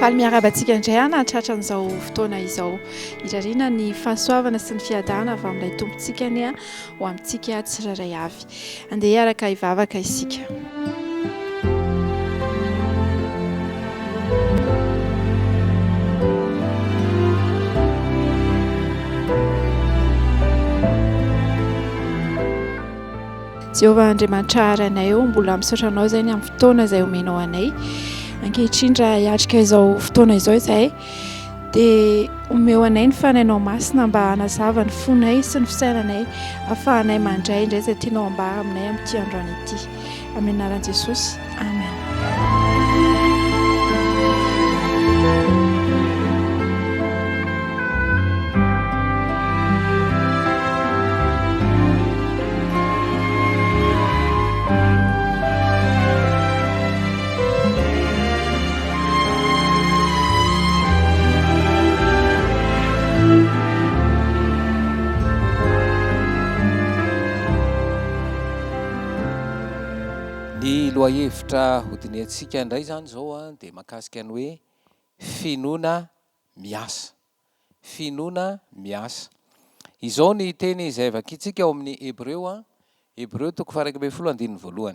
Faly miarabantsika indray tratran'izao fotoana izao irariana ny fahasoavana sy ny fiadana avy amin'ilay tompontsika ho amintsika tsirairay avy. Andeha hiaraka hivavaka isika. Jehovah Andriamanitra haranay mbola misaotra anao izay amin'ny fotoana izay omenao anay. Ankehitriny raha hiatrika izao fotoana izao izahay dia omeo anay ny fanainao masina mba hanazava ny fonay sy ny fisainanay ahafahanay mandray indray izay tianao ambara aminay amin'ity androany ity. Amin'ny anaran'i Jesosy. Amen. Ny lohahevitra hodinintsika indray zany zao dia mahakasika ny hoe finoana miasa. Finoana miasa. Izao ny teny izay vakintsika ao amin'ny Hebreo, Hebreo 1:12.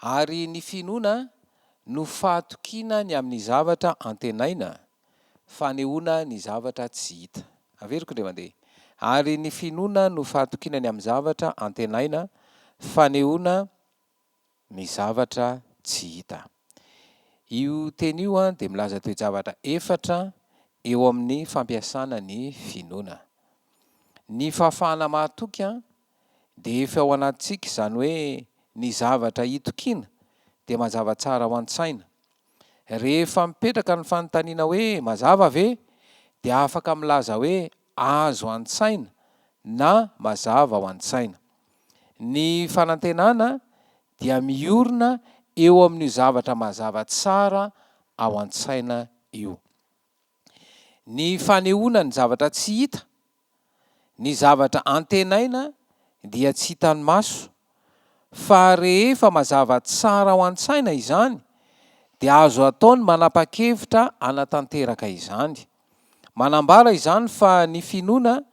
Ary ny finoana no fahatokiana ny amin'ny zavatra antenaina, fanehoana ny zavatra tsy hita. Averiko indray mandeha. Ary ny finoana no fahatokiana ny amin'ny zavatra antenaina, fanehoana ny zavatra tsy hita. Io teny io dia milaza toe-javatra efatra eo amin'ny fampiasana ny finoana. Ny fahafahana mahatoky dia efa ao anatintsika, izany hoe ny zavatra hitokiana dia mazava tsara ho an-tsaina. Rehefa mipetraka ny fanontaniana hoe mazava ve, dia afaka milaza hoe azo an-tsaina na mazava ho an-tsaina. Ny fanantenana dia miorina eo amin'ny zavatra mazava tsara ao an-tsaina io. Ny fanehoana ny zavatra tsy hita, ny zavatra antenaina dia tsy hitan'ny maso, fa rehefa mazava tsara ao an-tsaina izany dia azo ataony manapa-kevitra hanatanteraka izany. Manambara izany fa ny finoana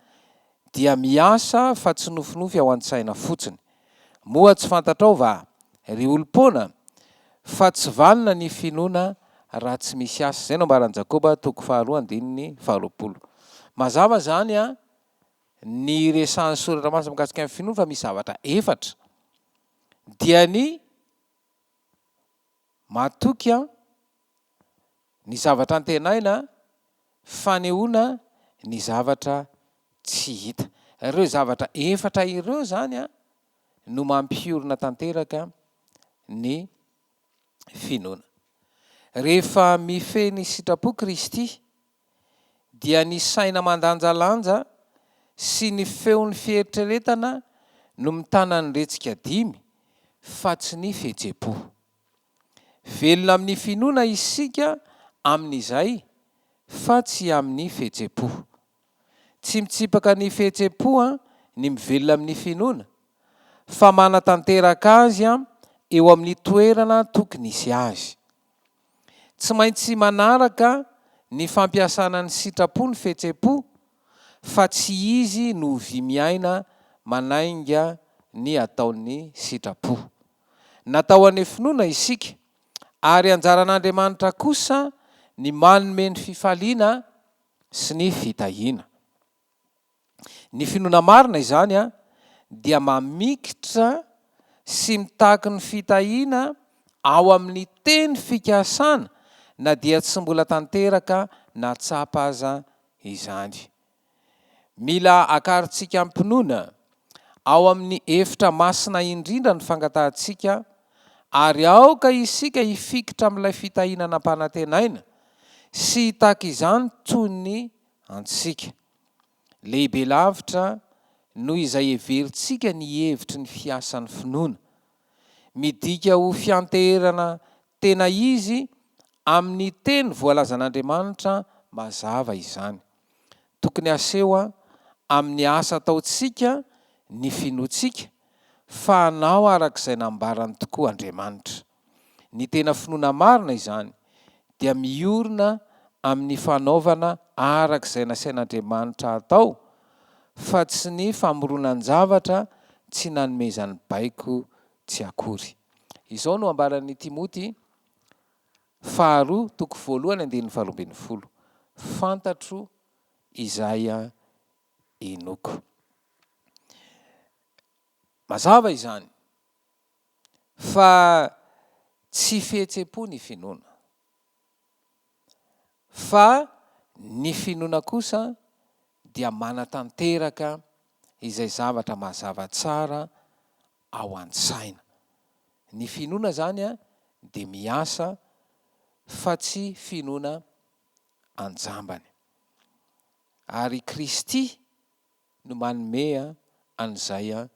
dia miasa fa tsy nofinofy ao an-tsaina fotsiny. Moa tsy fantatrao va ry olom-poana fa tsy valina ny finoana raha tsy misy asa. Izay no ambaran'i Jakoba 2:2-20. Mazava zany ny resahan'ny soratra masina mikasika ny finoana fa misy zavatra efatra, dia ny matoky, ny zavatra antenaina, fanehoana ny zavatra tsy hita. Ireo zavatra efatra ireo zany no mampiorina tanteraka ny finoana. Rehefa mifehy sitrapo Kristy dia ny saina mandanjalanja sy ny feon'ny fieritreretana no mitana ny retsika dimy fa tsy ny fihetsem-po. Velona amin'ny finoana isika amin'izay fa tsy amin'ny fihetsem-po. Tsy mitsipaka ny fihetsem-po ny mivelona amin'ny finoana, fa manatanteraka azy eo amin'ny toerana tokony hisy azy. Tsy maintsy manaraka ny fampiasana ny sitrapo ny fihetsem-po, fa tsy izy no ovy miaina manainga ny ataon'ny sitrapo. Natao any finoana isika, ary anjaran'Andriamanitra kosa ny manome ny fifaliana sy ny fitahiana. Ny finoana marina izany dia mamikitra sy mitaky ny fitahiana ao amin'ny teny fikasana, na dia tsy mbola tanteraka na tsapa aza izany. Mila akarintsika ampinoana ao amin'ny efitra masina indrindra ny fangatantsika, ary aoka isika hifikitra amin'ilay fitahiana nampanantenaina sy hitaky izany toy ny antsika. Lehibe lavitra noho izay heverintsika ny hevitry ny fiasan'ny finoana. Midika ho fianteherana tena izy amin'ny teny voalazan'Andriamanitra mazava izany. Tokony aseho amin'ny asa ataontsika ny finoantsika, fa hanao arak'izay nambarany tokoa Andriamanitra. Ny tena finoana marina izany dia miorina amin'ny fanaovana arak'izay nasain'Andriamanitra atao, fa tsy ny famoronan-javatra tsy nanomezany baiko tsy akory. Izao no ambaran'ny Timoty 2:1-12. Fantatro izay enoko. Mazava izany fa tsy fihetsem-po ny finoana, fa ny finoana kosa dia manatanteraka izay zavatra mazava tsara ao an-tsaina. Ny finoana zany dia miasa fa tsy finoana anjambany. Ary Kristy no manome an'izay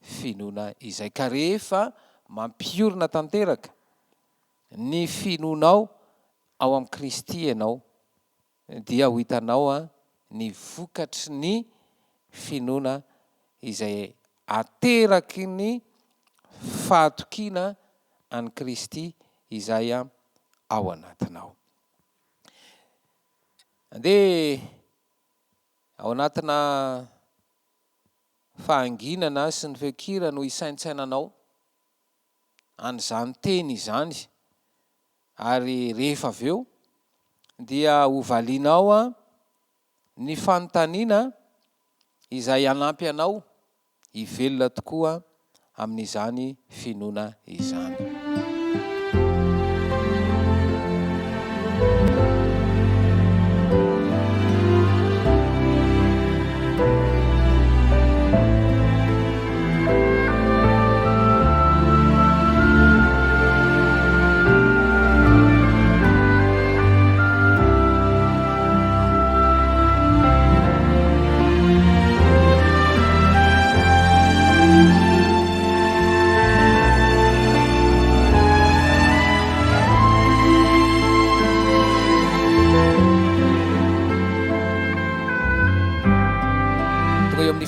finoana izay. Ka rehefa mampiorina tanteraka ny finoanao ao amin'ny Kristy ianao, dia ho hitanao ny vokatry ny finoana izay ateraky ny fahatokiana an'i Kristy izay ao anatinao. Andeha ao anatina fahanginana sy ny fehinkira no hisaintsainanao an'izany teny izany, ary rehefa avy eo dia hovalianao ny fanontaniana izay hanampy anao hivelona tokoa amin'izany finoana izany.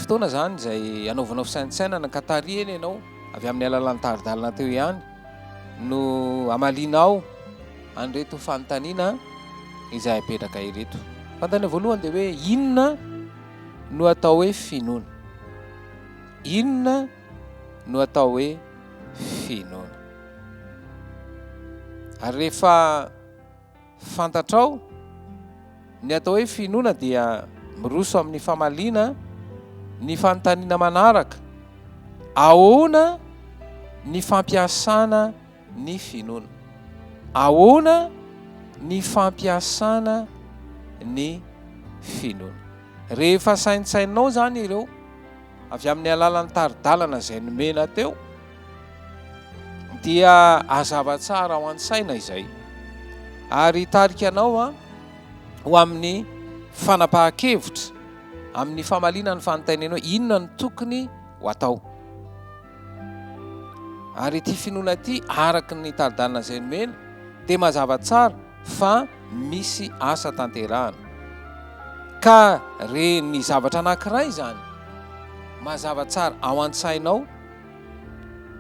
Fotoana zany izay anaovanao fisaintsainana ka tarihana ianao avy amin'ny alalan'ny taridalina teo ihany no amalinao an'ireto fanontaniana izay apetraka ireto. Fanontaniana voalohany dia hoe inona no atao hoe finoana? Inona no atao hoe finoana? Ary rehefa fantatrao ny atao hoe finoana dia miroso amin'ny famaliana ny fanontaniana manaraka. Ahoana ny fampiasana ny finoana? Ahoana ny fampiasana ny finoana? Rehefa saintsainao zany ireo avy amin'ny alalan'ny taridalana izay nomena teo, dia hazava tsara ao an-tsaina izay, ary hitarikanao ho amin'ny fanapahan-kevitra amin'ny famaliana ny fanontanianao inona ny tokony ho atao. Ary ity finoana ity araka ny taridalana izay nomena dia mazava tsara fa misy asa tanterahana. Ka ny zavatra anankiray zany mazava tsara ao an-tsainao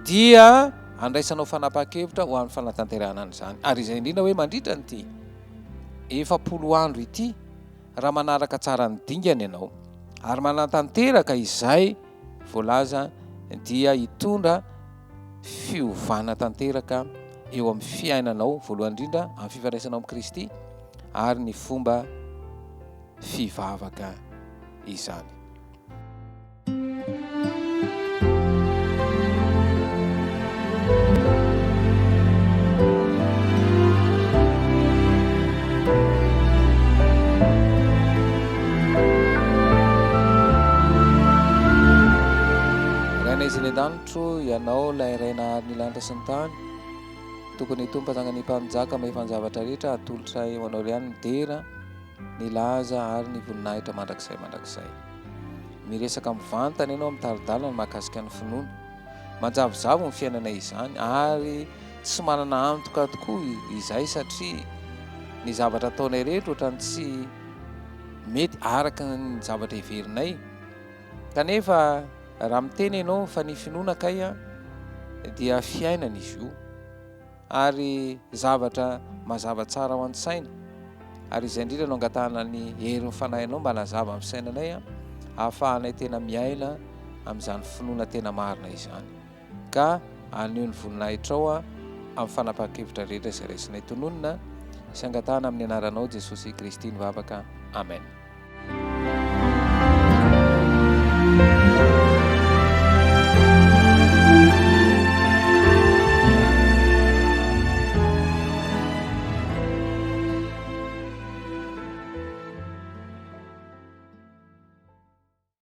dia andraisanao fanapahan-kevitra ho amin'ny fanatanterahana an'izany. Ary izay indrindra hoe mandritra nyity 40 andro ity raha manaraka tsara ny dingana ianao ary manatanteraka izay voalaza, dia hitondra fiovana tanteraka eo amin'ny fiainanao, voalohany indrindra amin'ny fifandraisanao amin'ny Kristy ary ny fomba fivavaka izany. Izany an-danitro ianao ilay raina ny lanitra sy ny tany, tokony hitompa tangany mpanjaka mahefany zavatra rehetra, atolotra ianao ihany ny dera, ny laza ary ny voninahitra mandrakizay mandrakizay. Miresaka mivantana ianao amin'ny taridalana ny mahakasika ny finoana, manjavozavo ny fiainana izany, ary tsy manana antoka tokoa izay satria ny zavatra ataonay rehetra ohatran'ny tsy mety araka ny zavatra iverinay. Kanefa raha miteny ianao fa ny finoana kay dia fiainana izy io, ary zavatra mazava tsara ho an-tsaina ary izay indrindra no angatahana ny herin'ny fanahinao mba nazava amin'ny sainanay a ahafahanay tena miaina amin'izany finoana tena marina izany ka anio ny voninahitra ao a amin'ny fanapa-kevitra rehetra izay raisinay tononona sy angatahana amin'ny anaranao Jesosy Kristy ny vavaka amen.